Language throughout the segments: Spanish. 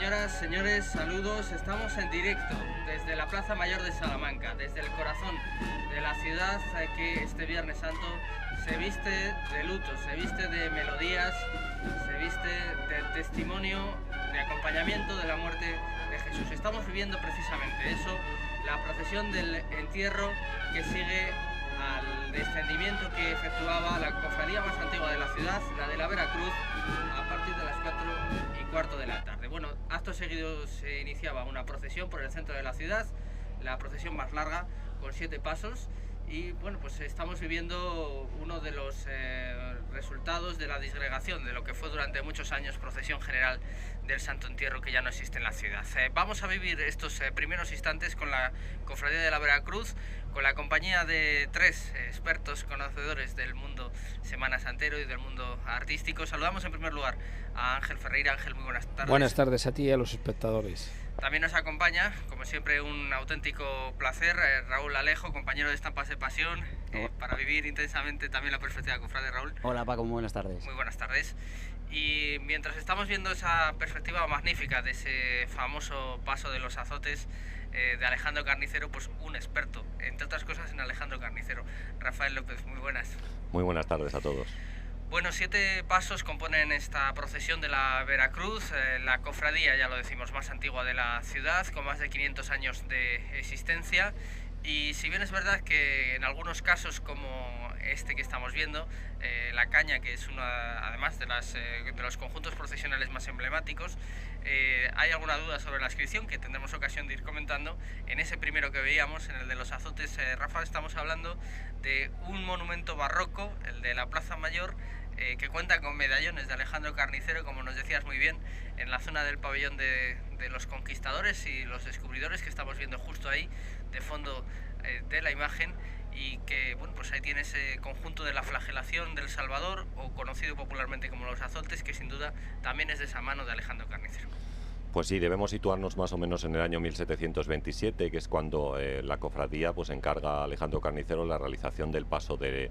Señoras, señores, saludos. Estamos en directo desde la Plaza Mayor de Salamanca, desde el corazón de la ciudad que este Viernes Santo se viste de luto, se viste de melodías, se viste de testimonio, de acompañamiento de la muerte de Jesús. Estamos viviendo precisamente eso, la procesión del entierro que sigue al descendimiento que efectuaba la cofradía más antigua de la ciudad, la de la Veracruz, a partir de las 4:15 de la tarde. Bueno, acto seguido se iniciaba una procesión por el centro de la ciudad, la procesión más larga, con 7 pasos, y bueno, pues estamos viviendo uno de los resultados de la disgregación de lo que fue durante muchos años procesión general del Santo Entierro, que ya no existe en la ciudad. Vamos a vivir estos primeros instantes con la Cofradía de la Veracruz, con la compañía de 3 expertos conocedores del mundo semanasantero y del mundo artístico. Saludamos en primer lugar a Ángel Ferreira. Ángel, muy buenas tardes. Buenas tardes a ti y a los espectadores. También nos acompaña, como siempre, un auténtico placer, Raúl Alejo, compañero de Estampas de Pasión, para vivir intensamente también la perspectiva cofrade. Raúl. Hola Paco, muy buenas tardes. Muy buenas tardes. Y mientras estamos viendo esa perspectiva magnífica de ese famoso paso de los azotes de Alejandro Carnicero, pues un experto, entre otras cosas, en Alejandro Carnicero. Rafael López, muy buenas. Muy buenas tardes a todos. Bueno, 7 pasos componen esta procesión de la Veracruz, la cofradía, ya lo decimos, más antigua de la ciudad, con más de 500 años de existencia. Y si bien es verdad que en algunos casos, como este que estamos viendo, la caña, que es una, además de los conjuntos procesionales más emblemáticos, hay alguna duda sobre la inscripción que tendremos ocasión de ir comentando. En ese primero que veíamos, en el de los azotes, Rafa, estamos hablando de un monumento barroco, el de la Plaza Mayor, que cuenta con medallones de Alejandro Carnicero, como nos decías muy bien, en la zona del pabellón de los conquistadores y los descubridores, que estamos viendo justo ahí, de fondo de la imagen, y que, bueno, pues ahí tiene ese conjunto de la flagelación del Salvador, o conocido popularmente como los azotes, que sin duda también es de esa mano de Alejandro Carnicero. Pues sí, debemos situarnos más o menos en el año 1727, que es cuando la cofradía pues encarga a Alejandro Carnicero la realización del paso de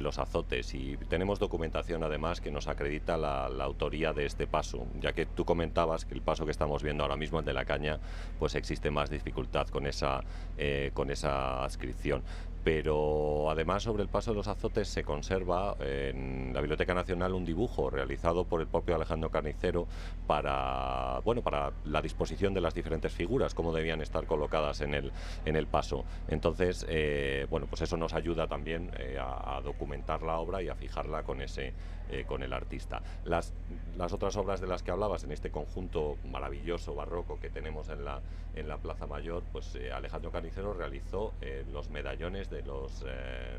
los azotes, y tenemos documentación además que nos acredita la autoría de este paso, ya que tú comentabas que el paso que estamos viendo ahora mismo, el de la caña, pues existe más dificultad con esa adscripción. Pero además, sobre el paso de los azotes se conserva en la Biblioteca Nacional un dibujo realizado por el propio Alejandro Carnicero para la disposición de las diferentes figuras, cómo debían estar colocadas en el paso. Entonces, pues eso nos ayuda también a documentar la obra y a fijarla con el artista. Las otras obras de las que hablabas en este conjunto maravilloso barroco que tenemos en la Plaza Mayor, pues Alejandro Carnicero realizó los medallones de los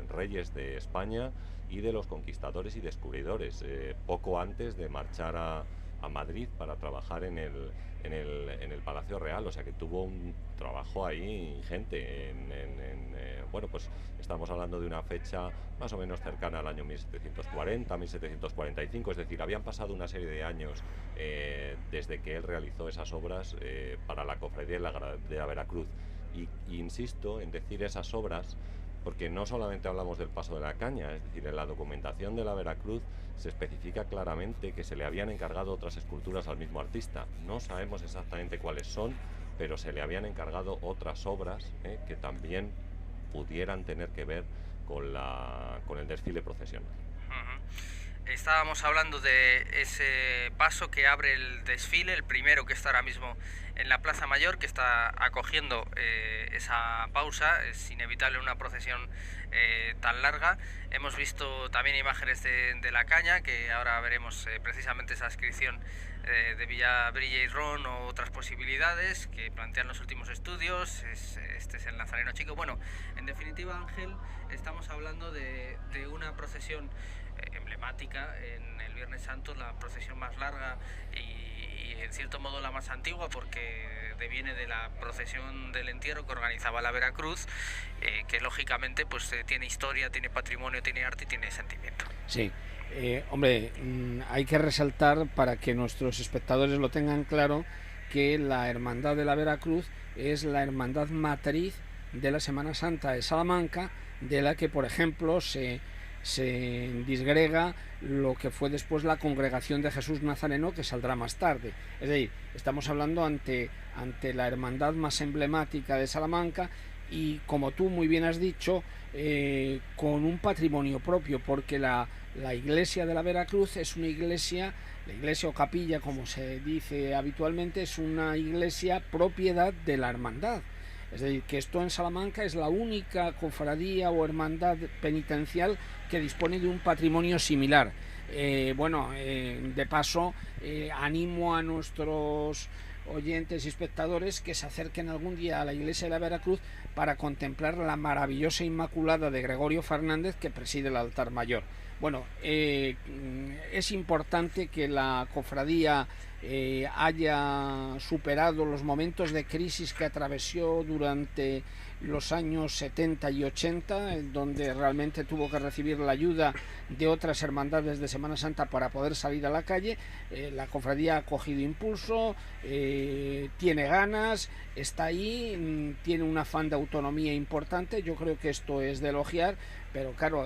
reyes de España y de los conquistadores y descubridores, poco antes de marchar a Madrid para trabajar en el Palacio Real. O sea que tuvo un trabajo ahí ingente. Pues estamos hablando de una fecha más o menos cercana al año 1740, 1745, es decir, habían pasado una serie de años desde que él realizó esas obras para la cofradía de la Veracruz. Y insisto en decir esas obras porque no solamente hablamos del paso de la caña, es decir, en la documentación de la Veracruz se especifica claramente que se le habían encargado otras esculturas al mismo artista. No sabemos exactamente cuáles son, pero se le habían encargado otras obras que también pudieran tener que ver con el desfile procesional. Estábamos hablando de ese paso que abre el desfile, el primero que está ahora mismo en la Plaza Mayor, que está acogiendo esa pausa. Es inevitable una procesión tan larga. Hemos visto también imágenes de la caña, que ahora veremos precisamente esa inscripción de Villabrilla y Ron, o otras posibilidades que plantean los últimos estudios. Este es el Nazareno Chico. Bueno, en definitiva, Ángel, estamos hablando de una procesión emblemática en el Viernes Santo, la procesión más larga y en cierto modo la más antigua, porque deviene de la procesión del entierro que organizaba la Veracruz, que lógicamente pues tiene historia, tiene patrimonio, tiene arte y tiene sentimiento. Sí, hay que resaltar, para que nuestros espectadores lo tengan claro, que la Hermandad de la Veracruz es la hermandad matriz de la Semana Santa de Salamanca, de la que, por ejemplo, se se disgrega lo que fue después la Congregación de Jesús Nazareno, que saldrá más tarde. Es decir, estamos hablando ante la hermandad más emblemática de Salamanca y, como tú muy bien has dicho, con un patrimonio propio, porque la iglesia de la Veracruz es una iglesia, la iglesia o capilla, como se dice habitualmente, es una iglesia propiedad de la hermandad. Es decir, que esto en Salamanca es la única cofradía o hermandad penitencial que dispone de un patrimonio similar. De paso, animo a nuestros oyentes y espectadores que se acerquen algún día a la iglesia de la Veracruz para contemplar la maravillosa Inmaculada de Gregorio Fernández, que preside el altar mayor. Bueno, es importante que la cofradía haya superado los momentos de crisis que atravesó durante los años 70 y 80, donde realmente tuvo que recibir la ayuda de otras hermandades de Semana Santa para poder salir a la calle. La cofradía ha cogido impulso, tiene ganas, está ahí, tiene un afán de autonomía importante. Yo creo que esto es de elogiar, pero claro,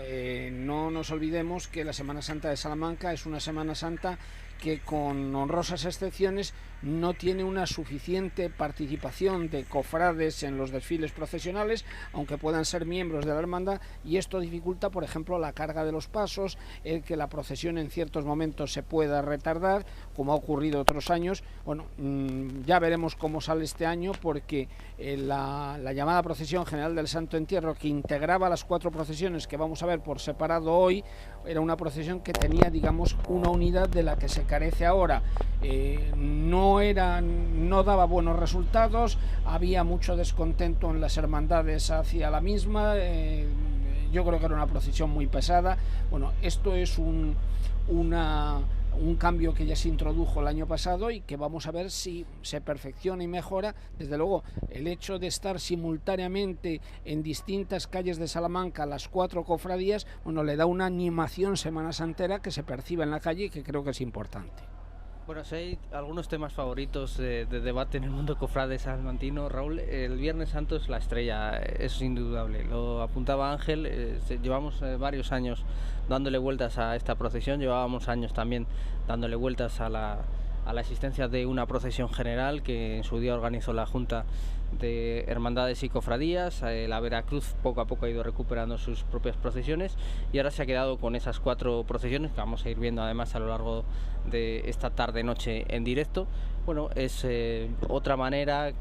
no nos olvidemos que la Semana Santa de Salamanca es una Semana Santa que, con honrosas excepciones, no tiene una suficiente participación de cofrades en los desfiles procesionales, aunque puedan ser miembros de la hermandad, y esto dificulta, por ejemplo, la carga de los pasos, el que la procesión en ciertos momentos se pueda retardar, como ha ocurrido otros años. Bueno, ya veremos cómo sale este año, porque la llamada Procesión General del Santo Entierro, que integraba las 4 procesiones que vamos a ver por separado hoy, era una procesión que tenía, digamos, una unidad de la que se carece ahora. No daba buenos resultados, había mucho descontento en las hermandades hacia la misma. Yo creo que era una procesión muy pesada. Bueno, esto es un cambio que ya se introdujo el año pasado y que vamos a ver si se perfecciona y mejora. Desde luego, el hecho de estar simultáneamente en distintas calles de Salamanca las 4 cofradías, bueno, le da una animación semana santera que se percibe en la calle y que creo que es importante. Bueno, si hay algunos temas favoritos de debate en el mundo cofrade salmantino, Raúl, el Viernes Santo es la estrella, es indudable. Lo apuntaba Ángel, llevamos varios años dándole vueltas a esta procesión, llevábamos años también dándole vueltas a la existencia de una procesión general que en su día organizó la Junta de Hermandades y Cofradías. La Veracruz poco a poco ha ido recuperando sus propias procesiones y ahora se ha quedado con esas 4 procesiones que vamos a ir viendo además a lo largo de esta tarde-noche en directo. Bueno, es otra manera,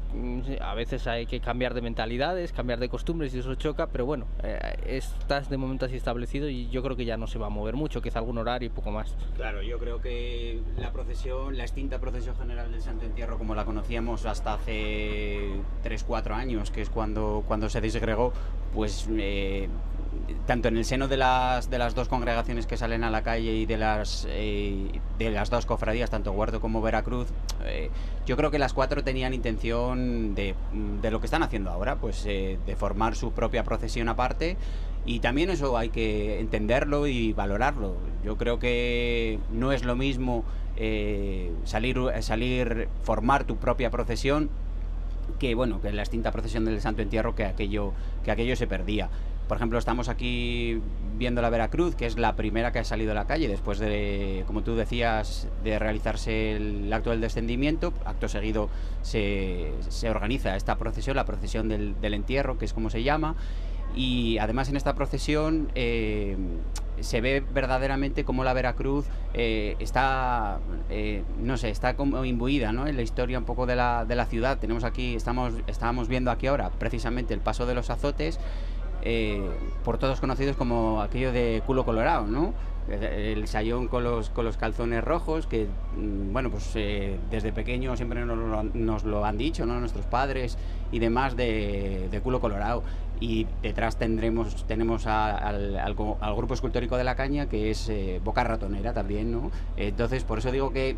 a veces hay que cambiar de mentalidades, cambiar de costumbres y eso choca, pero bueno, estás de momento así establecido y yo creo que ya no se va a mover mucho, quizá algún horario y poco más. Claro, yo creo que la procesión, la extinta Procesión General del Santo Entierro, como la conocíamos hasta hace 3-4 años, que es cuando se disgregó, pues tanto en el seno de las 2 congregaciones que salen a la calle y de las 2 cofradías, tanto Guardo como Veracruz, yo creo que las 4 tenían intención de lo que están haciendo ahora, pues de formar su propia procesión aparte, y también eso hay que entenderlo y valorarlo. Yo creo que no es lo mismo formar tu propia procesión que la extinta Procesión del Santo Entierro, que aquello se perdía. Por ejemplo, estamos aquí viendo la Veracruz, que es la primera que ha salido a la calle después de, como tú decías, de realizarse el acto del descendimiento. Acto seguido se organiza esta procesión, la procesión del entierro, que es como se llama. Y además en esta procesión se ve verdaderamente cómo la Veracruz está como imbuida, ¿no?, en la historia un poco de la ciudad. Tenemos aquí, estábamos viendo aquí ahora precisamente el paso de los azotes, por todos conocidos como aquello de culo colorado, ¿no? El sayón con los calzones rojos, que desde pequeño siempre nos lo han dicho, ¿no?, nuestros padres y demás, de culo colorado. Y detrás tenemos al grupo escultórico de La Caña, que es Boca Ratonera también, ¿no? Entonces, por eso digo que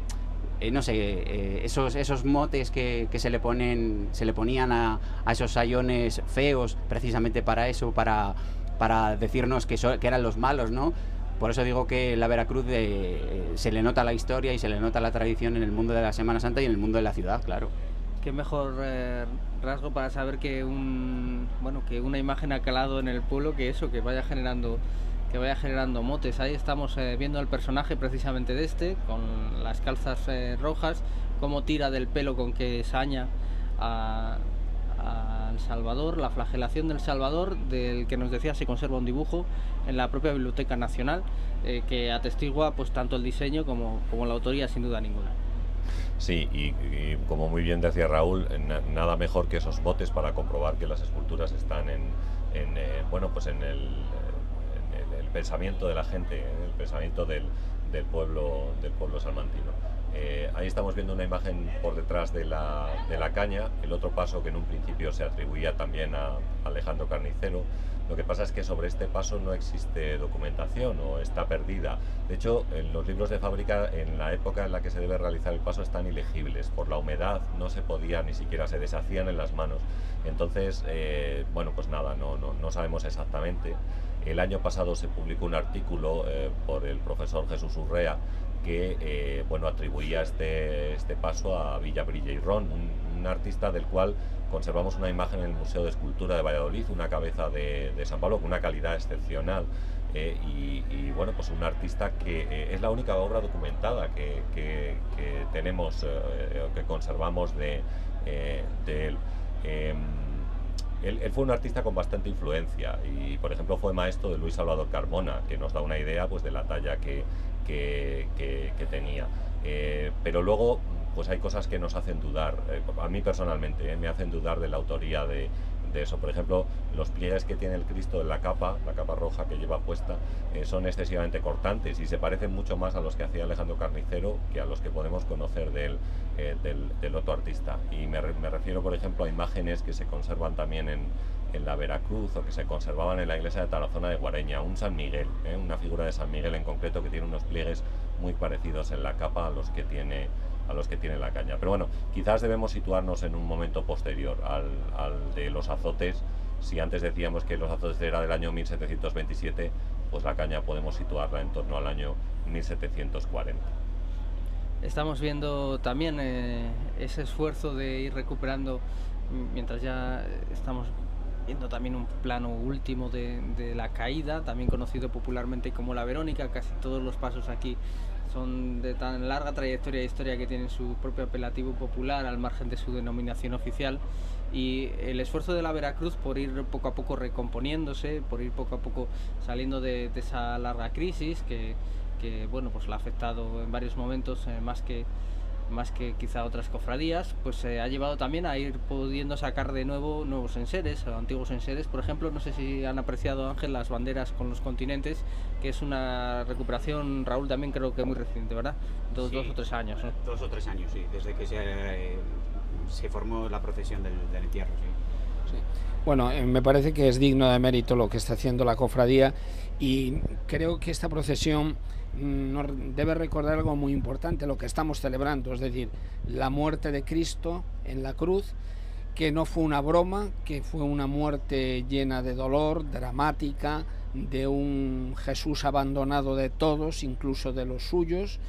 esos motes que se le ponían a esos sayones feos, precisamente para eso, para decirnos que eran los malos, ¿no? Por eso digo que la Veracruz se le nota la historia y se le nota la tradición en el mundo de la Semana Santa y en el mundo de la ciudad, claro. Qué mejor rasgo para saber que una imagen ha calado en el pueblo que eso, que vaya generando vaya generando motes. Ahí estamos viendo el personaje precisamente de este, con las calzas rojas, cómo tira del pelo con que saña al Salvador, la flagelación del Salvador, del que nos decía se conserva un dibujo en la propia Biblioteca Nacional, que atestigua pues tanto el diseño como la autoría, sin duda ninguna. Sí, y como muy bien decía Raúl, nada mejor que esos botes para comprobar que las esculturas están en el pensamiento de la gente, en el pensamiento del pueblo salmantino. Ahí estamos viendo una imagen por detrás de la caña, el otro paso que en un principio se atribuía también a Alejandro Carnicero. Lo que pasa es que sobre este paso no existe documentación o está perdida. De hecho, en los libros de fábrica, en la época en la que se debe realizar el paso, están ilegibles. Por la humedad no se podía, ni siquiera se deshacían en las manos. Entonces, pues nada, no sabemos exactamente. El año pasado se publicó un artículo por el profesor Jesús Urrea que atribuía este paso a Villabrilla y Ron, un artista del cual conservamos una imagen en el Museo de Escultura de Valladolid, una cabeza de San Pablo con una calidad excepcional, pues un artista que es la única obra documentada que tenemos, que conservamos de él. Él fue un artista con bastante influencia y, por ejemplo, fue maestro de Luis Salvador Carmona, que nos da una idea pues de la talla que tenía. Pero luego pues hay cosas que nos hacen dudar, a mí personalmente me hacen dudar de la autoría de eso. Por ejemplo, los pliegues que tiene el Cristo en la capa roja que lleva puesta, son excesivamente cortantes y se parecen mucho más a los que hacía Alejandro Carnicero que a los que podemos conocer del otro artista. Y me refiero, por ejemplo, a imágenes que se conservan también en la Veracruz o que se conservaban en la iglesia de Tarazona de Guareña, un San Miguel, una figura de San Miguel en concreto que tiene unos pliegues muy parecidos en la capa a los que tiene la caña. Pero bueno, quizás debemos situarnos en un momento posterior al de los azotes. Si antes decíamos que los azotes era del año 1727, pues la caña podemos situarla en torno al año 1740. Estamos viendo también ese esfuerzo de ir recuperando, mientras ya estamos viendo también un plano último de la caída, también conocido popularmente como la Verónica. Casi todos los pasos aquí son de tan larga trayectoria e historia que tienen su propio apelativo popular al margen de su denominación oficial, y el esfuerzo de la Veracruz por ir poco a poco recomponiéndose, por ir poco a poco saliendo de esa larga crisis que pues la ha afectado en varios momentos, más que quizá otras cofradías, pues ha llevado también a ir pudiendo sacar de nuevo nuevos enseres o antiguos enseres. Por ejemplo, no sé si han apreciado, Ángel, las banderas con los continentes, que es una recuperación, Raúl, también creo que muy reciente, ¿verdad? Sí, 2 o 3 años, ¿no? 2 o 3 años, sí, desde que se formó la procesión del entierro, sí. Sí. Bueno, me parece que es digno de mérito lo que está haciendo la cofradía, y creo que esta procesión nos debe recordar algo muy importante, lo que estamos celebrando, es decir, la muerte de Cristo en la cruz, que no fue una broma, que fue una muerte llena de dolor, dramática, de un Jesús abandonado de todos, incluso de los suyos,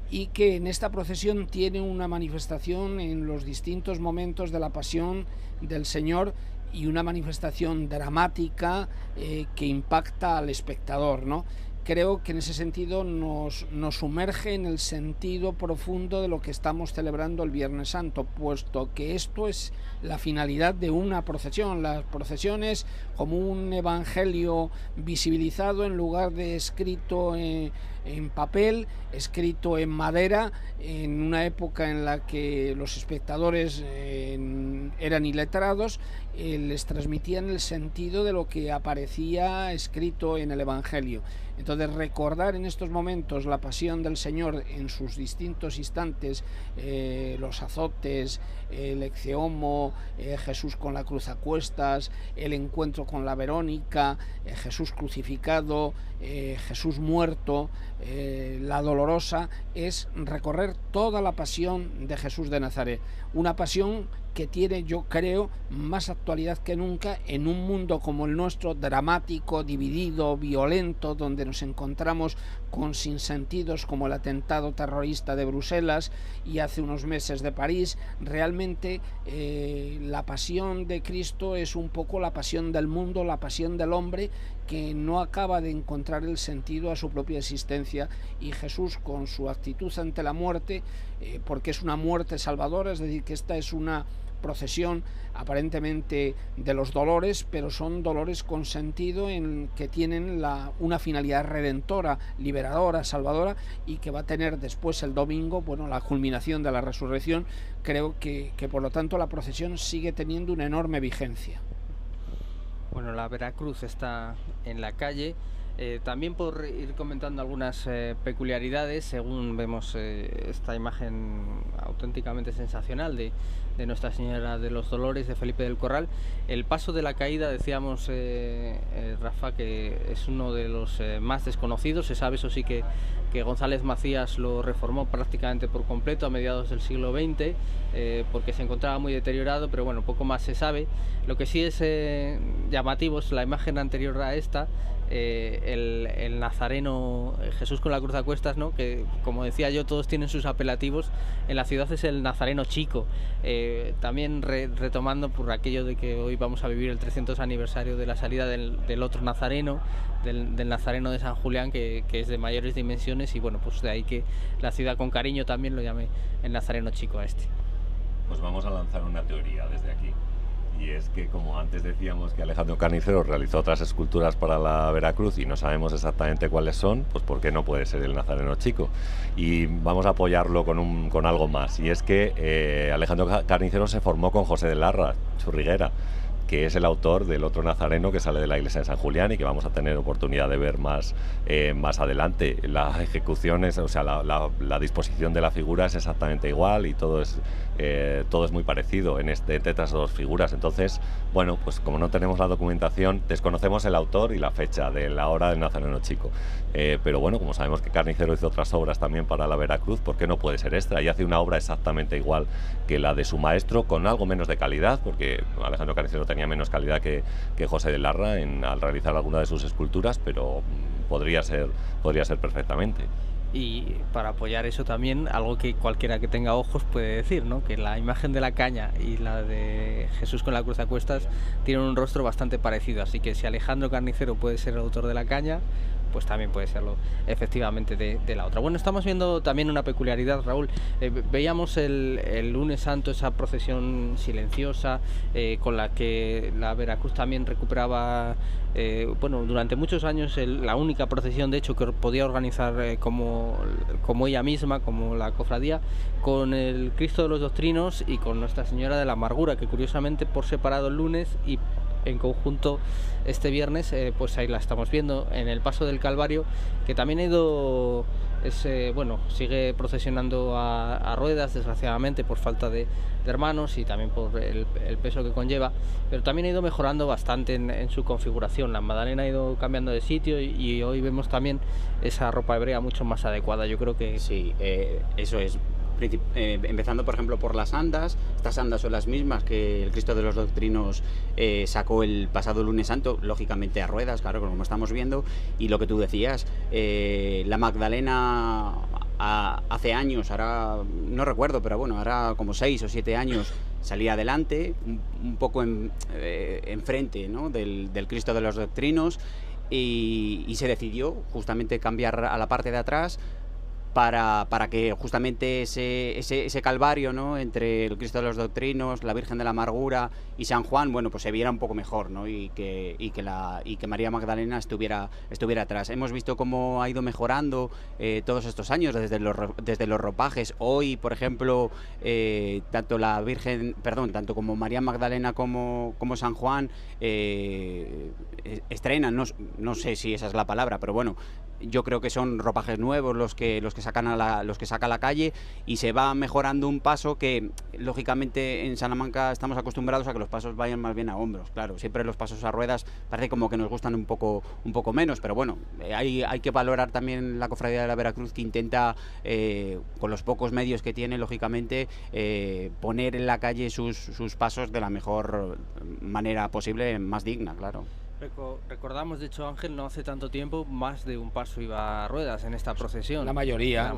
y que en esta procesión tiene una manifestación en los distintos momentos de la pasión del Señor, y una manifestación dramática que impacta al espectador, ¿no? Creo que en ese sentido nos sumerge en el sentido profundo de lo que estamos celebrando el Viernes Santo, puesto que esto es la finalidad de una procesión. Las procesiones como un evangelio visibilizado en lugar de escrito en papel, escrito en madera, en una época en la que los espectadores eran iletrados, les transmitían el sentido de lo que aparecía escrito en el Evangelio. Entonces, recordar en estos momentos la pasión del Señor en sus distintos instantes, los azotes, el Ecce-Homo, Jesús con la cruz a cuestas, el encuentro con la Verónica, Jesús crucificado, Jesús muerto, la Dolorosa, es recorrer toda la pasión de Jesús de Nazaret, una pasión que tiene, yo creo, más actualidad que nunca en un mundo como el nuestro, dramático, dividido, violento, donde nos encontramos con sinsentidos como el atentado terrorista de Bruselas y hace unos meses de París. Realmente la pasión de Cristo es un poco la pasión del mundo, la pasión del hombre, que no acaba de encontrar el sentido a su propia existencia, y Jesús, con su actitud ante la muerte, porque es una muerte salvadora, es decir, que esta es una procesión aparentemente de los dolores, pero son dolores con sentido, en que tienen una finalidad redentora, liberadora, salvadora, y que va a tener después el domingo, bueno, la culminación de la resurrección. Creo que por lo tanto la procesión sigue teniendo una enorme vigencia. Bueno, la Veracruz está en la calle. También por ir comentando algunas peculiaridades, según vemos esta imagen auténticamente sensacional de Nuestra Señora de los Dolores de Felipe del Corral. El paso de la caída, decíamos, Rafa, que es uno de los más desconocidos. Se sabe, eso sí, que González Macías lo reformó prácticamente por completo a mediados del siglo XX, porque se encontraba muy deteriorado, pero bueno, poco más se sabe. Lo que sí es llamativo es la imagen anterior a esta, el nazareno Jesús con la cruz a cuestas, ¿no? Que, como decía yo, todos tienen sus apelativos. En la ciudad es el nazareno chico, también retomando por aquello de que hoy vamos a vivir el 300 aniversario de la salida del otro nazareno, del nazareno de San Julián, que es de mayores dimensiones, y bueno, pues de ahí que la ciudad con cariño también lo llame el nazareno chico a este. Pues vamos a lanzar una teoría desde aquí. Y es que, como antes decíamos que Alejandro Carnicero realizó otras esculturas para la Veracruz y no sabemos exactamente cuáles son, pues ¿por qué no puede ser el nazareno chico? Y vamos a apoyarlo con algo más. Y es que Alejandro Carnicero se formó con José de Larra, Churriguera, que es el autor del otro nazareno que sale de la iglesia de San Julián y que vamos a tener oportunidad de ver más adelante. La ejecución es, o sea, la disposición de la figura es exactamente igual, y todo es muy parecido entre estas dos figuras. Entonces, bueno, pues como no tenemos la documentación, desconocemos el autor y la fecha de la hora del nazareno chico. Pero bueno, como sabemos que Carnicero hizo otras obras también para la Veracruz, ¿por qué no puede ser esta? Y hace una obra exactamente igual que la de su maestro, con algo menos de calidad, porque Alejandro Carnicero tenía menos calidad que José de Larra al realizar alguna de sus esculturas, pero podría ser perfectamente. Y para apoyar eso también, algo que cualquiera que tenga ojos puede decir, ¿no? Que la imagen de la caña y la de Jesús con la cruz a cuestas tienen un rostro bastante parecido, así que si Alejandro Carnicero puede ser el autor de la caña, pues también puede serlo efectivamente de la otra. Bueno, estamos viendo también una peculiaridad, Raúl. Veíamos el lunes santo esa procesión silenciosa con la que la Veracruz también recuperaba, bueno, durante muchos años la única procesión, de hecho, que podía organizar como ella misma, como la cofradía, con el Cristo de los Doctrinos y con Nuestra Señora de la Amargura, que curiosamente por separado el lunes y en conjunto este viernes, pues ahí la estamos viendo en el Paso del Calvario, que también ha ido, bueno, sigue procesionando a ruedas, desgraciadamente, por falta de hermanos y también por el peso que conlleva, pero también ha ido mejorando bastante en su configuración. La Magdalena ha ido cambiando de sitio y hoy vemos también esa ropa hebrea mucho más adecuada. Yo creo que sí, eso es. Empezando por ejemplo por las andas. Estas andas son las mismas que el Cristo de los Doctrinos sacó el pasado lunes santo, lógicamente a ruedas, claro, como estamos viendo. Y lo que tú decías, la Magdalena hace años, ahora no recuerdo, pero bueno, ahora como 6 o 7 años, salía adelante, un poco enfrente, ¿no?, del Cristo de los Doctrinos, y se decidió justamente cambiar a la parte de atrás para que justamente ese calvario, ¿no?, entre el Cristo de los Doctrinos, la Virgen de la Amargura y San Juan, bueno, pues se viera un poco mejor, ¿no?, y que María Magdalena estuviera atrás. Hemos visto cómo ha ido mejorando todos estos años desde los ropajes. Hoy, por ejemplo, tanto como María Magdalena como San Juan estrenan, no sé si esa es la palabra, pero bueno, yo creo que son ropajes nuevos los que saca a la calle, y se va mejorando un paso que lógicamente en Salamanca estamos acostumbrados a que los pasos vayan más bien a hombros. Claro, siempre los pasos a ruedas parece como que nos gustan un poco menos, pero bueno, hay que valorar también la Cofradía de la Veracruz, que intenta con los pocos medios que tiene, lógicamente, poner en la calle sus pasos de la mejor manera posible, más digna, claro. Recordamos, de hecho, Ángel, no hace tanto tiempo, más de un paso iba a ruedas en esta procesión. La mayoría.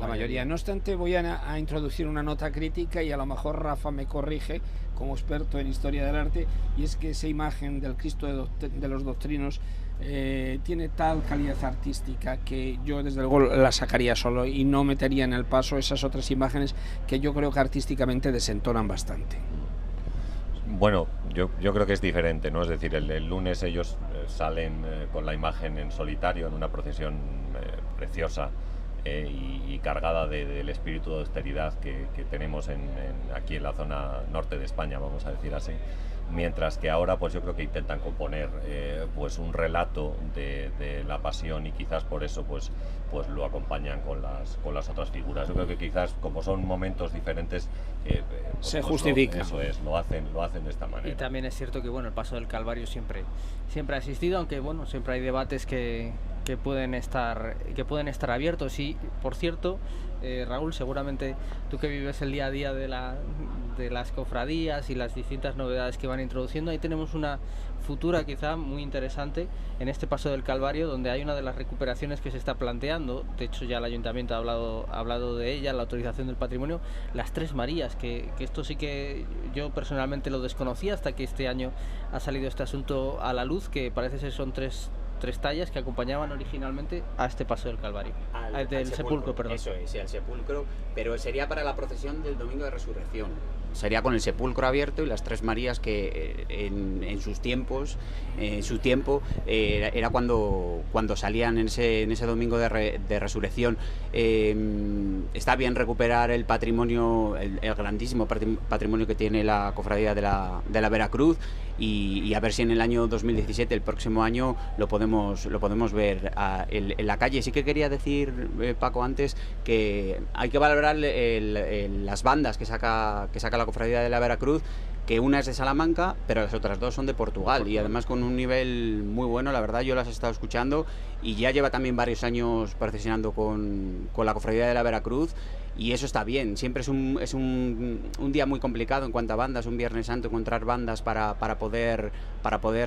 No obstante, voy a introducir una nota crítica, y a lo mejor Rafa me corrige como experto en historia del arte, y es que esa imagen del Cristo de los Doctrinos tiene tal calidad artística que yo desde luego la sacaría solo y no metería en el paso esas otras imágenes que yo creo que artísticamente desentonan bastante. Bueno, yo creo que es diferente, ¿no? Es decir, el lunes ellos salen con la imagen en solitario en una procesión preciosa y cargada del espíritu de austeridad que tenemos aquí en la zona norte de España, vamos a decir así. Mientras que ahora pues yo creo que intentan componer pues un relato de la pasión, y quizás por eso pues lo acompañan con las otras figuras. Yo creo que quizás, como son momentos diferentes, se justifica. Eso es, lo hacen de esta manera. Y también es cierto que bueno, el paso del Calvario siempre ha existido, aunque bueno, siempre hay debates que pueden estar abiertos. Y por cierto, Raúl, seguramente tú que vives el día a día de las cofradías y las distintas novedades que van introduciendo, ahí tenemos una futura quizá muy interesante en este paso del Calvario, donde hay una de las recuperaciones que se está planteando. De hecho, ya el Ayuntamiento ha hablado de ella, la autorización del patrimonio, las Tres Marías, que esto sí que yo personalmente lo desconocía hasta que este año ha salido este asunto a la luz, que parece ser son tres tallas que acompañaban originalmente a este paso del Calvario, del sepulcro, perdón. Eso es, sí, al sepulcro, pero sería para la procesión del Domingo de Resurrección. Sería con el sepulcro abierto y las Tres Marías, que en su tiempo era cuando salían en ese Domingo de Resurrección. Está bien recuperar el patrimonio, el grandísimo patrimonio que tiene la Cofradía de la Veracruz, y a ver si en el año 2017, el próximo año, lo podemos ver en la calle. Sí que quería decir, Paco, antes, que hay que valorar las bandas que saca la Cofradía de la Veracruz, que una es de Salamanca, pero las otras dos son de Portugal, y además con un nivel muy bueno. La verdad, yo las he estado escuchando, y ya lleva también varios años procesionando con la Cofradía de la Veracruz, y eso está bien. Siempre es un día muy complicado en cuanto a bandas, un Viernes Santo, encontrar bandas para poder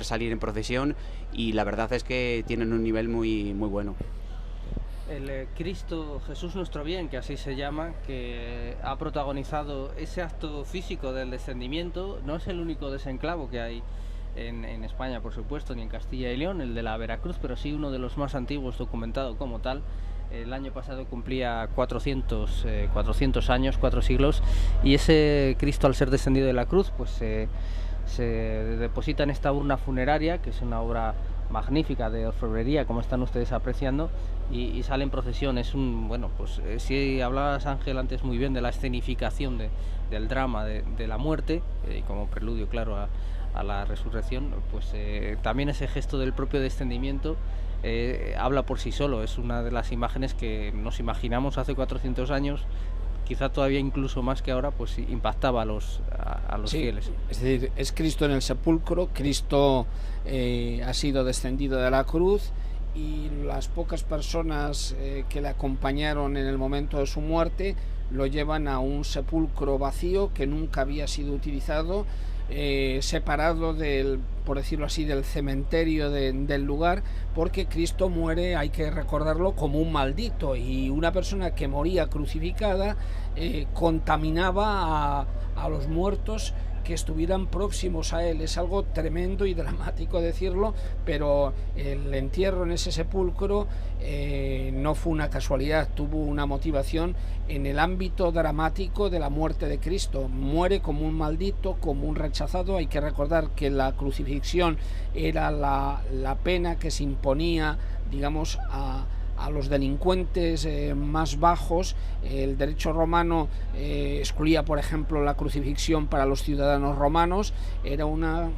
salir en procesión, y la verdad es que tienen un nivel muy, muy bueno. El Cristo Jesús Nuestro Bien, que así se llama, que ha protagonizado ese acto físico del descendimiento, no es el único desenclavo que hay en España, por supuesto, ni en Castilla y León, el de la Veracruz, pero sí uno de los más antiguos documentado como tal. El año pasado cumplía 400 años, 4 siglos, y ese Cristo, al ser descendido de la cruz, pues se deposita en esta urna funeraria, que es una obra magnífica de orfebrería, como están ustedes apreciando, y sale en procesión. Es si hablabas, Ángel, antes muy bien de la escenificación del drama de la muerte, y como preludio, claro, a la resurrección, pues también ese gesto del propio descendimiento habla por sí solo. Es una de las imágenes que nos imaginamos hace 400 años, quizá todavía incluso más que ahora, pues impactaba a los fieles. Es decir, es Cristo en el sepulcro. Cristo ha sido descendido de la cruz, y las pocas personas que le acompañaron en el momento de su muerte lo llevan a un sepulcro vacío que nunca había sido utilizado, separado por decirlo así, del cementerio del lugar, porque Cristo muere, hay que recordarlo, como un maldito, y una persona que moría crucificada contaminaba a los muertos que estuvieran próximos a él. Es algo tremendo y dramático decirlo, pero el entierro en ese sepulcro no fue una casualidad, tuvo una motivación en el ámbito dramático de la muerte de Cristo. Muere como un maldito, como un rechazado. Hay que recordar que la crucifixión era la pena que se imponía, digamos, a los delincuentes más bajos. El derecho romano excluía, por ejemplo, la crucifixión para los ciudadanos romanos. Era una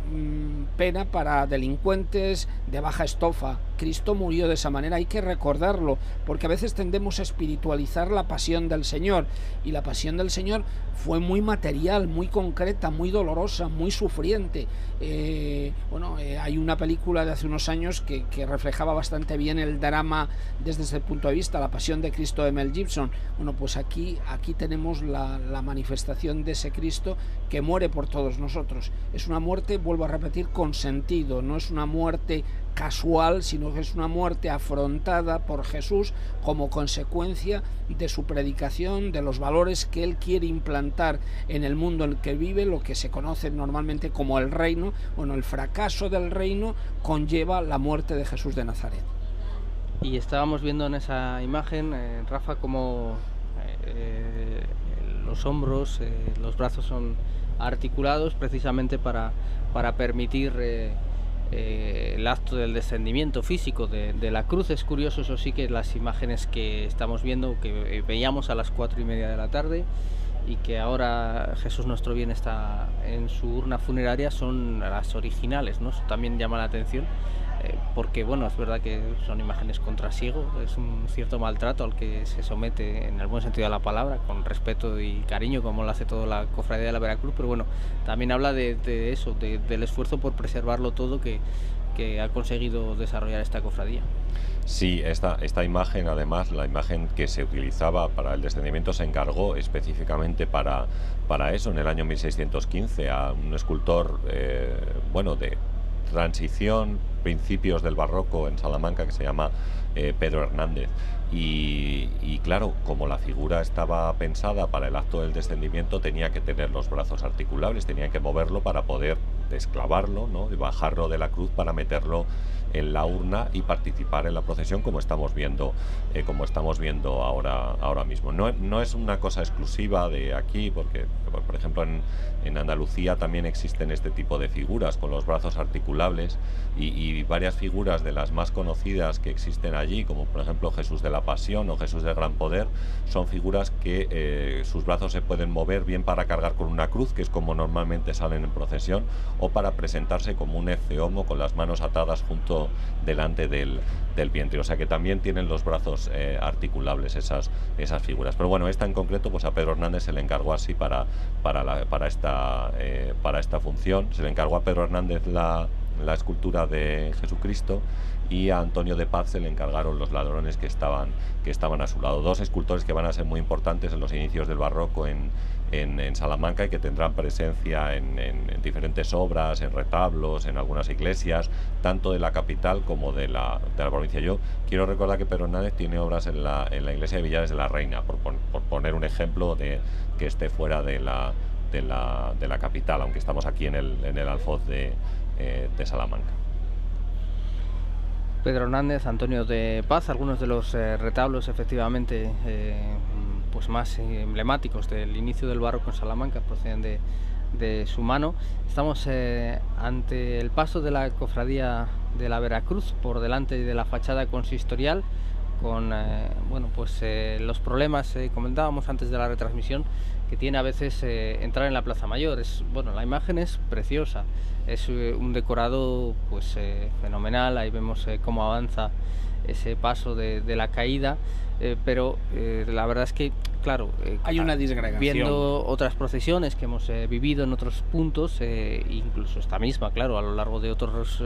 pena para delincuentes de baja estofa, Cristo murió de esa manera, hay que recordarlo, porque a veces tendemos a espiritualizar la pasión del Señor, y la pasión del Señor fue muy material, muy concreta, muy dolorosa, muy sufriente. Hay una película de hace unos años que reflejaba bastante bien el drama desde ese punto de vista, La Pasión de Cristo de Mel Gibson. Bueno, pues aquí tenemos la manifestación de ese Cristo que muere por todos nosotros. Es una muerte, vuelvo a repetir, con sentido, no es una muerte casual, sino que es una muerte afrontada por Jesús como consecuencia de su predicación, de los valores que él quiere implantar en el mundo en el que vive, lo que se conoce normalmente como el reino. Bueno, el fracaso del reino conlleva la muerte de Jesús de Nazaret. Y estábamos viendo en esa imagen, Rafa, como los hombros, los brazos son articulados precisamente para permitir el acto del descendimiento físico de la cruz. Es curioso, eso sí, que las imágenes que estamos viendo, que veíamos a las 4:30 de la tarde y que ahora Jesús Nuestro Bien está en su urna funeraria, son las originales, ¿no? Eso también llama la atención, porque bueno, es verdad que son imágenes con trasiego, es un cierto maltrato al que se somete, en el buen sentido de la palabra, con respeto y cariño, como lo hace toda la cofradía de la Veracruz, pero bueno, también habla de eso, del esfuerzo por preservarlo todo que ha conseguido desarrollar esta cofradía. Sí, esta imagen, además, la imagen que se utilizaba para el descendimiento, se encargó específicamente para eso en el año 1615 a un escultor de transición, principios del barroco en Salamanca, que se llama Pedro Hernández. Y claro, como la figura estaba pensada para el acto del descendimiento, tenía que tener los brazos articulables, tenía que moverlo para poder desclavarlo, ¿no? Y bajarlo de la cruz para meterlo en la urna y participar en la procesión, como estamos viendo ahora mismo. No es una cosa exclusiva de aquí, porque por ejemplo en Andalucía también existen este tipo de figuras con los brazos articulables, y varias figuras de las más conocidas que existen allí, como por ejemplo Jesús de la Pasión o Jesús del Gran Poder, son figuras que sus brazos se pueden mover bien para cargar con una cruz, que es como normalmente salen en procesión, o para presentarse como un ecce homo con las manos atadas junto delante del vientre. O sea que también tienen los brazos articulables esas figuras. Pero bueno, esta en concreto, pues a Pedro Hernández se le encargó así para esta función. Se le encargó a Pedro Hernández la escultura de Jesucristo, y a Antonio de Paz se le encargaron los ladrones que estaban a su lado. Dos escultores que van a ser muy importantes en los inicios del barroco en Salamanca, y que tendrán presencia en diferentes obras, en retablos, en algunas iglesias, tanto de la capital como de la provincia. Yo quiero recordar que Pedro Hernández tiene obras en la iglesia de Villares de la Reina, por poner un ejemplo de que esté fuera de la capital, aunque estamos aquí en el Alfoz de Salamanca. Pedro Hernández, Antonio de Paz, algunos de los retablos efectivamente pues más emblemáticos del inicio del barroco en Salamanca proceden de su mano. Estamos ante el paso de la cofradía de la Veracruz por delante de la fachada consistorial, con los problemas comentábamos antes de la retransmisión que tiene a veces entrar en la Plaza Mayor. La imagen es preciosa, es un decorado pues fenomenal. Ahí vemos cómo avanza ese paso de la caída, pero la verdad es que claro, hay una disgregación. Viendo otras procesiones que hemos vivido en otros puntos, incluso esta misma, claro, a lo largo de otras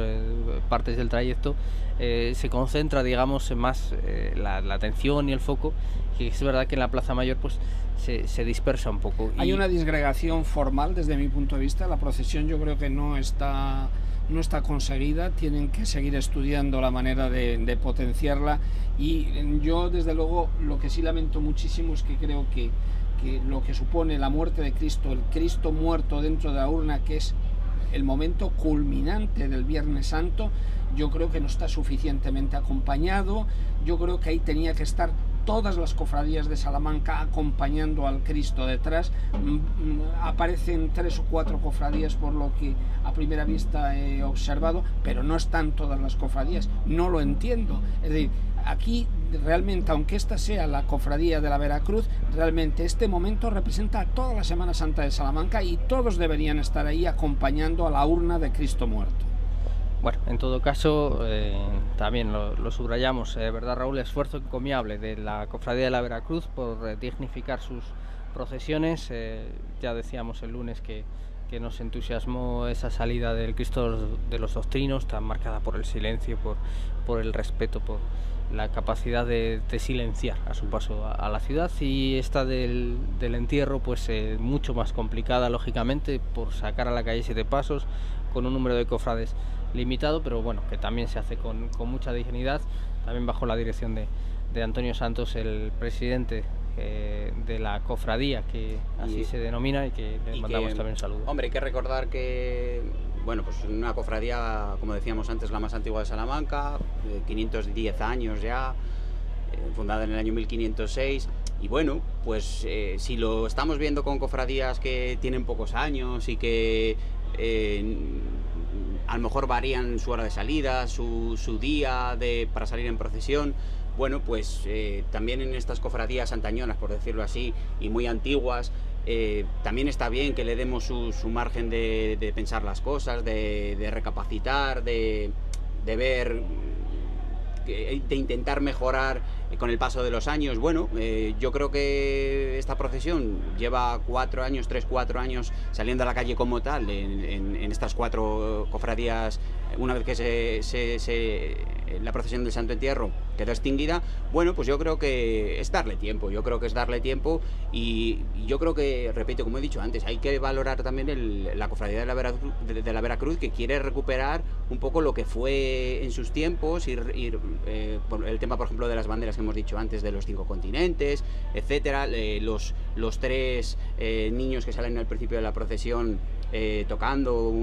partes del trayecto, se concentra, digamos, más la atención y el foco, que es verdad que en la Plaza Mayor pues se dispersa un poco. Hay una disgregación formal desde mi punto de vista. La procesión yo creo que no está conseguida, tienen que seguir estudiando la manera de potenciarla, y yo desde luego lo que sí lamento muchísimo es que creo que lo que supone la muerte de Cristo, el Cristo muerto dentro de la urna, que es el momento culminante del Viernes Santo, yo creo que no está suficientemente acompañado. Yo creo que ahí tenía que estar todas las cofradías de Salamanca acompañando al Cristo detrás. Aparecen 3 o 4 cofradías por lo que a primera vista he observado, pero no están todas las cofradías. No lo entiendo. Es decir, aquí realmente, aunque esta sea la cofradía de la Veracruz, realmente este momento representa a toda la Semana Santa de Salamanca, y todos deberían estar ahí acompañando a la urna de Cristo muerto. Bueno, en todo caso, también lo subrayamos, ¿verdad, Raúl? Esfuerzo encomiable de la Cofradía de la Veracruz por dignificar sus procesiones. Ya decíamos el lunes que nos entusiasmó esa salida del Cristo de los Doctrinos, tan marcada por el silencio, por el respeto, por la capacidad de silenciar a su paso a la ciudad, y esta del entierro pues mucho más complicada, lógicamente, por sacar a la calle 7 Pasos con un número de cofrades limitado, pero bueno, que también se hace con mucha dignidad, también bajo la dirección de Antonio Santos, el presidente de la cofradía, que así se denomina, y que le mandamos también un saludo. Hombre, hay que recordar que, bueno, pues una cofradía, como decíamos antes, la más antigua de Salamanca, 510 años ya, fundada en el año 1506, y bueno, pues si lo estamos viendo con cofradías que tienen pocos años y que a lo mejor varían su hora de salida, su día para salir en procesión, bueno, pues también en estas cofradías antañonas, por decirlo así, y muy antiguas, también está bien que le demos su margen de pensar las cosas, de recapacitar, de ver, de intentar mejorar con el paso de los años. Bueno, yo creo que esta procesión lleva 4 años, 3-4 años saliendo a la calle como tal, en estas 4 cofradías, una vez que la procesión del Santo Entierro quedó extinguida. Bueno, pues yo creo que es darle tiempo, y yo creo que, repito, como he dicho antes, hay que valorar también la cofradía de la Veracruz, que quiere recuperar un poco lo que fue en sus tiempos, el tema, por ejemplo, de las banderas que hemos dicho antes, de los 5 continentes, etcétera, los 3 niños que salen al principio de la procesión tocando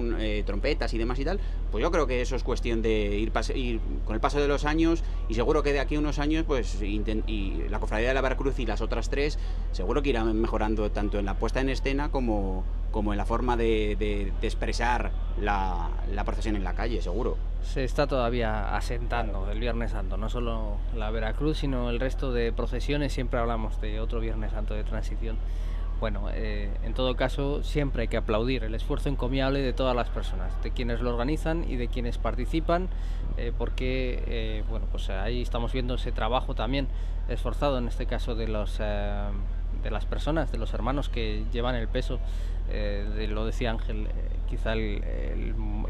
trompetas y demás y tal. Pues yo creo que eso es cuestión de ir con el paso de los años, y seguro que de aquí a unos años pues y la cofradía de la Veracruz y las otras 3 seguro que irán mejorando tanto en la puesta en escena como en la forma de expresar la procesión en la calle, seguro. Se está todavía asentando el Viernes Santo, no solo la Veracruz, sino el resto de procesiones. Siempre hablamos de otro Viernes Santo de transición. Bueno, en todo caso, siempre hay que aplaudir el esfuerzo encomiable de todas las personas, de quienes lo organizan y de quienes participan, porque bueno, pues ahí estamos viendo ese trabajo también esforzado, en este caso de las personas, de los hermanos que llevan el peso, lo decía Ángel, quizá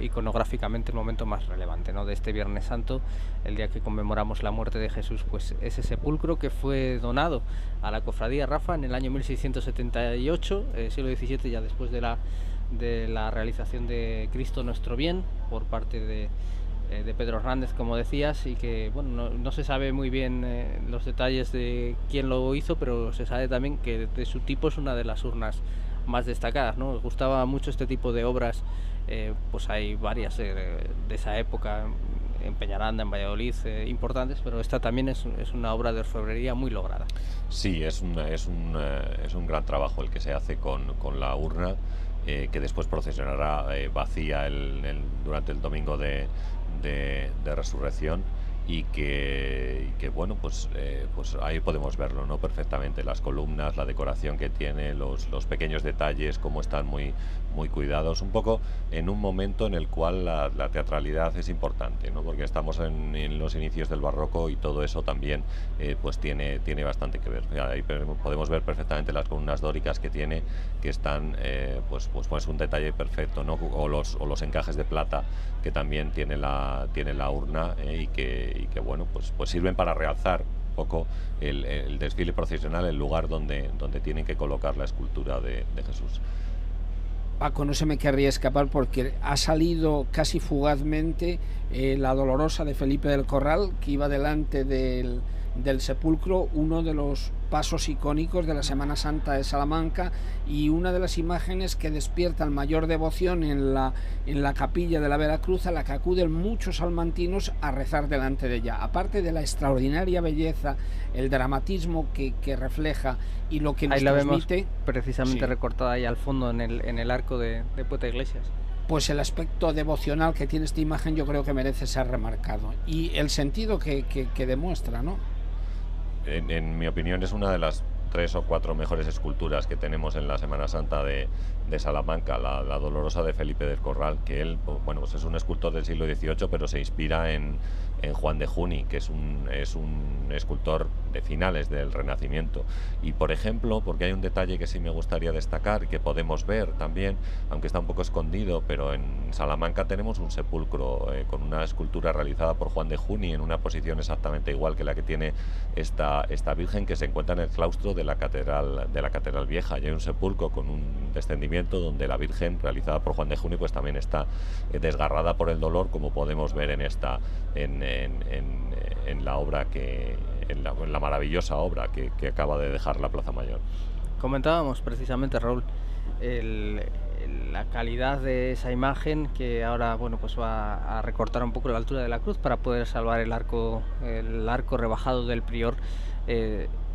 iconográficamente el momento más relevante, ¿no?, de este Viernes Santo, el día que conmemoramos la muerte de Jesús, pues ese sepulcro que fue donado a la cofradía Rafa en el año 1678, siglo XVII, ya después de la realización de Cristo Nuestro Bien por parte de Pedro Hernández, como decías, y que bueno, no se sabe muy bien los detalles de quién lo hizo, pero se sabe también que de su tipo es una de las urnas más destacadas, ¿no? Nos gustaba mucho este tipo de obras, pues hay varias de esa época en Peñaranda, en Valladolid, importantes, pero esta también es una obra de orfebrería muy lograda. Sí, es un gran trabajo el que se hace con la urna, que después procesionará vacía durante el domingo de Resurrección, y que bueno, pues ahí podemos verlo, ¿no?, perfectamente, las columnas, la decoración que tiene, los pequeños detalles, cómo están muy cuidados, un poco en un momento en el cual la teatralidad es importante, ¿no?, porque estamos en los inicios del barroco, y todo eso también pues tiene bastante que ver. Ahí podemos ver perfectamente las columnas dóricas que tiene, que están pues un detalle perfecto, ¿no?, o los encajes de plata que también tiene la urna, y que bueno, pues sirven para realzar un poco el desfile procesional, el lugar donde tienen que colocar la escultura de Jesús. Paco, no se me querría escapar, porque ha salido casi fugazmente la Dolorosa de Felipe del Corral, que iba delante del sepulcro, uno de los pasos icónicos de la Semana Santa de Salamanca, y una de las imágenes que despiertan mayor devoción en la capilla de la Veracruz, a la que acuden muchos salmantinos a rezar delante de ella. Aparte de la extraordinaria belleza, el dramatismo que refleja y lo que nos transmite, vemos precisamente, sí, recortada ahí al fondo en el arco de Poeta Iglesias. Pues el aspecto devocional que tiene esta imagen yo creo que merece ser remarcado, y el sentido que demuestra, ¿no? En mi opinión es una de las 3 o 4 mejores esculturas que tenemos en la Semana Santa de Salamanca, la Dolorosa de Felipe del Corral, que él, bueno, pues es un escultor del siglo XVIII, pero se inspira en Juan de Juni, que es un escultor de finales del Renacimiento. Y por ejemplo, porque hay un detalle que sí me gustaría destacar, que podemos ver también, aunque está un poco escondido, pero en Salamanca tenemos un sepulcro con una escultura realizada por Juan de Juni en una posición exactamente igual que la que tiene esta Virgen, que se encuentra en el claustro de la catedral vieja, y hay un sepulcro con un descendimiento donde la Virgen, realizada por Juan de Juni, pues también está desgarrada por el dolor, como podemos ver en la obra en la maravillosa obra que acaba de dejar la Plaza Mayor. Comentábamos precisamente, Raúl, la calidad de esa imagen, que ahora, bueno, pues va a recortar un poco la altura de la cruz para poder salvar el arco rebajado del prior.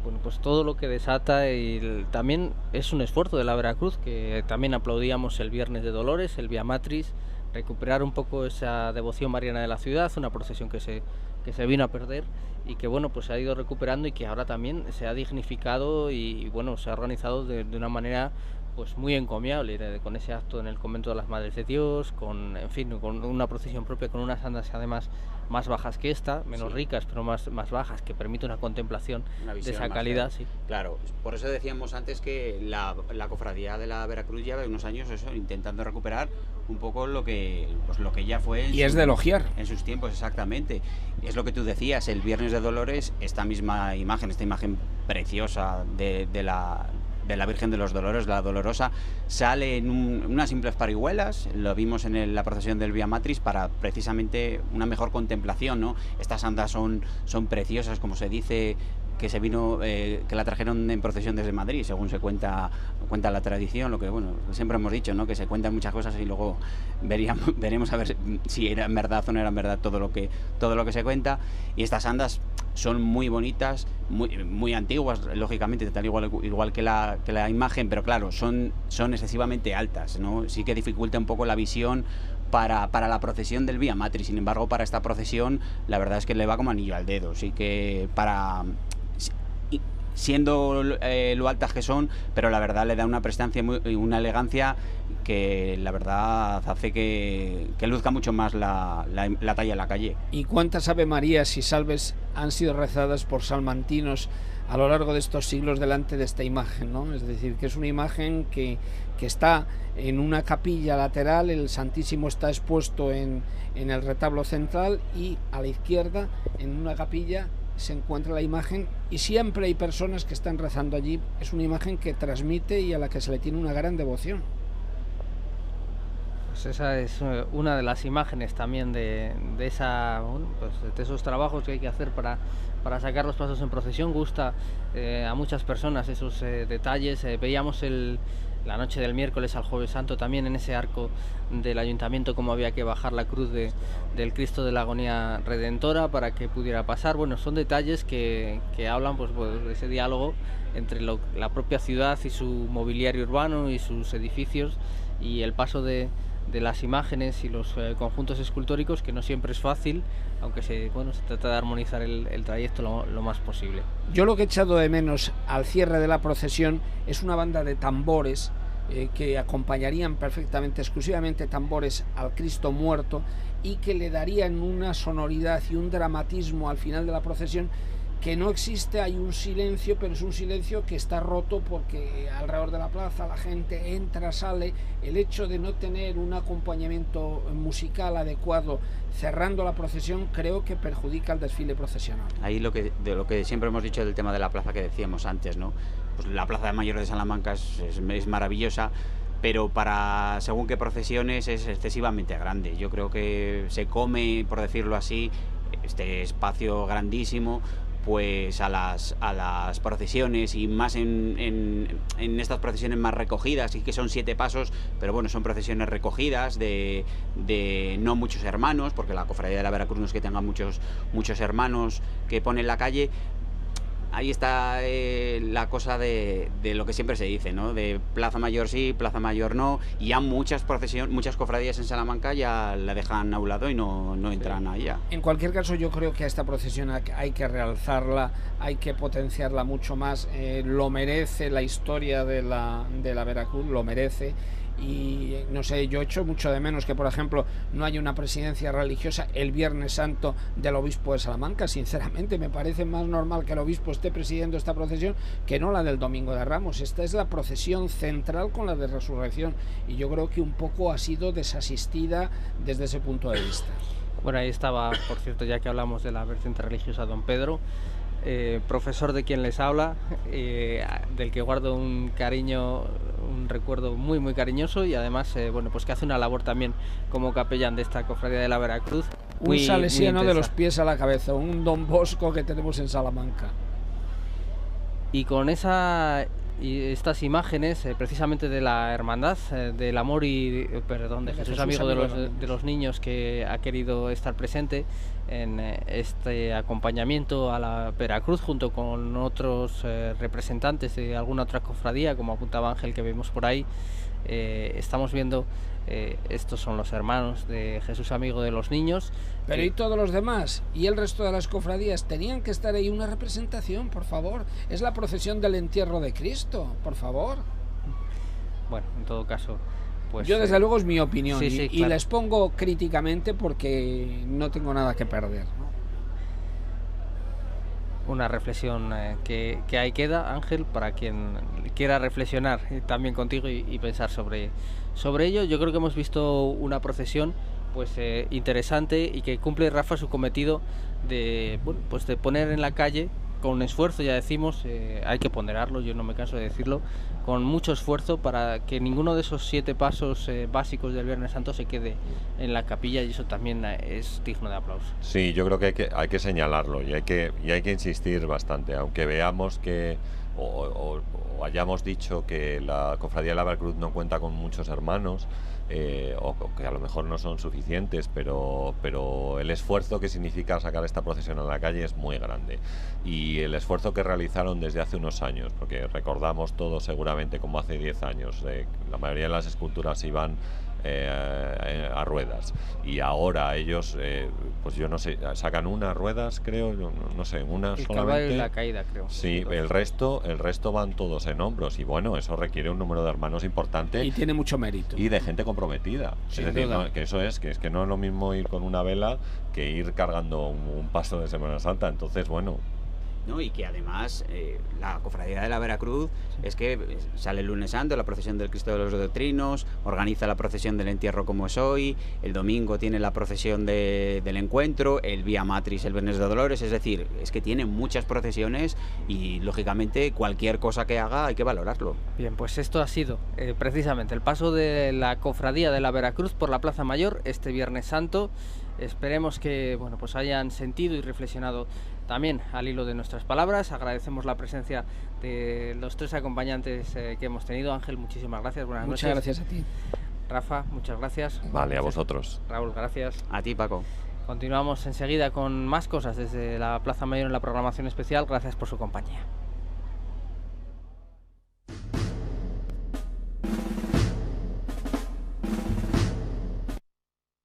Bueno, pues todo lo que desata, y también es un esfuerzo de la Veracruz, que también aplaudíamos el Viernes de Dolores, el Via Matris, recuperar un poco esa devoción mariana de la ciudad, una procesión que se vino a perder y que, bueno, pues se ha ido recuperando, y que ahora también se ha dignificado y bueno, se ha organizado de una manera pues muy encomiable, con ese acto en el convento de las Madres de Dios, con una procesión propia, con unas andas además más bajas que esta, menos ricas, pero más bajas, que permite una contemplación de esa calidad. Sí. Claro, por eso decíamos antes que la cofradía de la Veracruz lleva unos años intentando recuperar un poco lo que ya fue y es de elogiar en sus tiempos, exactamente. Es lo que tú decías, el Viernes de Dolores, esta imagen preciosa de la Virgen de los Dolores, la Dolorosa, sale en unas simples parihuelas. Lo vimos en la procesión del Via Matris, para precisamente una mejor contemplación, ¿no? Estas andas son preciosas, como se dice, que se vino, que la trajeron en procesión desde Madrid, según se cuenta la tradición, lo que, bueno, siempre hemos dicho, ¿no? Que se cuentan muchas cosas y luego veremos a ver si era en verdad o no era en verdad todo lo que se cuenta. Y estas andas son muy bonitas, muy antiguas, lógicamente, tal igual que la imagen, pero claro, son excesivamente altas, ¿no? Sí que dificulta un poco la visión para la procesión del Via Matris. Sin embargo, para esta procesión, la verdad es que le va como anillo al dedo. Sí que siendo lo altas que son, pero la verdad le da una prestancia y una elegancia que la verdad hace que luzca mucho más la talla en la calle. ¿Y cuántas Ave Marías y Salves han sido rezadas por salmantinos a lo largo de estos siglos delante de esta imagen, ¿no? Es decir, que es una imagen que está en una capilla lateral, el Santísimo está expuesto en el retablo central, y a la izquierda, en una capilla, se encuentra la imagen, y siempre hay personas que están rezando allí. Es una imagen que transmite y a la que se le tiene una gran devoción. Pues esa es una de las imágenes también de esos trabajos que hay que hacer para sacar los pasos en procesión. Gusta a muchas personas esos detalles. Veíamos la noche del miércoles al Jueves Santo también en ese arco del ayuntamiento cómo había que bajar la cruz del Cristo de la Agonía Redentora para que pudiera pasar. Bueno, son detalles que hablan pues de ese diálogo entre la propia ciudad y su mobiliario urbano y sus edificios, y el paso de las imágenes y los conjuntos escultóricos, que no siempre es fácil, aunque se trata de armonizar el trayecto lo más posible. Yo lo que he echado de menos al cierre de la procesión es una banda de tambores que acompañarían perfectamente, exclusivamente tambores, al Cristo muerto, y que le darían una sonoridad y un dramatismo al final de la procesión que no existe. Hay un silencio, pero es un silencio que está roto porque alrededor de la plaza la gente entra, sale. El hecho de no tener un acompañamiento musical adecuado cerrando la procesión creo que perjudica el desfile procesional. Ahí lo que siempre hemos dicho del tema de la plaza que decíamos antes, ¿no? Pues la Plaza Mayor de Salamanca es maravillosa, pero para según qué procesiones es excesivamente grande. Yo creo que se come, por decirlo así, este espacio grandísimo pues a las procesiones, y más en estas procesiones más recogidas, y que son 7 pasos, pero bueno, son procesiones recogidas de no muchos hermanos, porque la cofradía de la Veracruz no es que tenga muchos hermanos que pone en la calle. ahí está la cosa de lo que siempre se dice, ¿no? De Plaza Mayor sí, Plaza Mayor no, y ya muchas cofradías en Salamanca ya la dejan a un lado y no entran allá. En cualquier caso, yo creo que a esta procesión hay que realzarla, hay que potenciarla mucho más, lo merece la historia de la Veracruz, lo merece. Y no sé, yo echo mucho de menos que, por ejemplo, no haya una presidencia religiosa el Viernes Santo del obispo de Salamanca. Sinceramente, me parece más normal que el obispo esté presidiendo esta procesión que no la del Domingo de Ramos. Esta es la procesión central con la de Resurrección, y yo creo que un poco ha sido desasistida desde ese punto de vista. Bueno, ahí estaba, por cierto, ya que hablamos de la vertiente religiosa, don Pedro, profesor de quien les habla, del que guardo un cariño, un recuerdo muy muy cariñoso, y además bueno, pues que hace una labor también como capellán de esta cofradía de la Veracruz. Un salesiano de los pies a la cabeza, un Don Bosco que tenemos en Salamanca. Y con estas imágenes precisamente de la hermandad, del amor y de Jesús amigo de los niños, que ha querido estar presente en este acompañamiento a la Veracruz junto con otros representantes de alguna otra cofradía, como apuntaba Ángel, que vemos por ahí. Estamos viendo, estos son los hermanos de Jesús amigo de los niños. Pero ¿y todos los demás? ¿Y el resto de las cofradías? Tenían que estar ahí una representación, por favor. Es la procesión del entierro de Cristo, por favor. Bueno, en todo caso, pues yo desde luego es mi opinión, sí, y les pongo críticamente porque no tengo nada que perder, ¿no? Una reflexión que ahí queda, Ángel, para quien quiera reflexionar también contigo y pensar sobre ello. Yo creo que hemos visto una procesión pues interesante, y que cumple, Rafa, su cometido de, bueno, pues de poner en la calle con esfuerzo, ya decimos, hay que ponderarlo, yo no me canso de decirlo, con mucho esfuerzo, para que ninguno de esos 7 pasos básicos del Viernes Santo se quede en la capilla, y eso también es digno de aplauso. Sí, yo creo que hay que señalarlo, y hay que insistir bastante, aunque veamos que o hayamos dicho que la Cofradía de la Veracruz no cuenta con muchos hermanos, o que a lo mejor no son suficientes, pero el esfuerzo que significa sacar esta procesión a la calle es muy grande, y el esfuerzo que realizaron desde hace unos años, porque recordamos todos seguramente como hace 10 años la mayoría de las esculturas iban a ruedas, y ahora ellos pues yo no sé, sacan unas ruedas, creo, no sé, una el solamente. Calvario y la Caída, creo. Sí, el resto van todos en hombros, y bueno, eso requiere un número de hermanos importante y tiene mucho mérito, y de gente comprometida. Sin es decir, duda. que eso es que no es lo mismo ir con una vela que ir cargando un paso de Semana Santa. Entonces, bueno, ¿no? Y que además la Cofradía de la Veracruz es que sale el Lunes Santo, la procesión del Cristo de los Doctrinos, organiza la procesión del entierro como es hoy, el domingo tiene la procesión del encuentro, el Vía Matriz el Viernes de Dolores, es decir, es que tiene muchas procesiones, y lógicamente cualquier cosa que haga hay que valorarlo. Bien, pues esto ha sido precisamente el paso de la Cofradía de la Veracruz por la Plaza Mayor este Viernes Santo. Esperemos que bueno, pues hayan sentido y reflexionado también al hilo de nuestras palabras. Agradecemos la presencia de los 3 acompañantes que hemos tenido. Ángel, muchísimas gracias, buenas noches. Muchas gracias a ti. Rafa, muchas gracias. Vale, a vosotros. Raúl, gracias. A ti, Paco. Continuamos enseguida con más cosas desde la Plaza Mayor en la programación especial. Gracias por su compañía.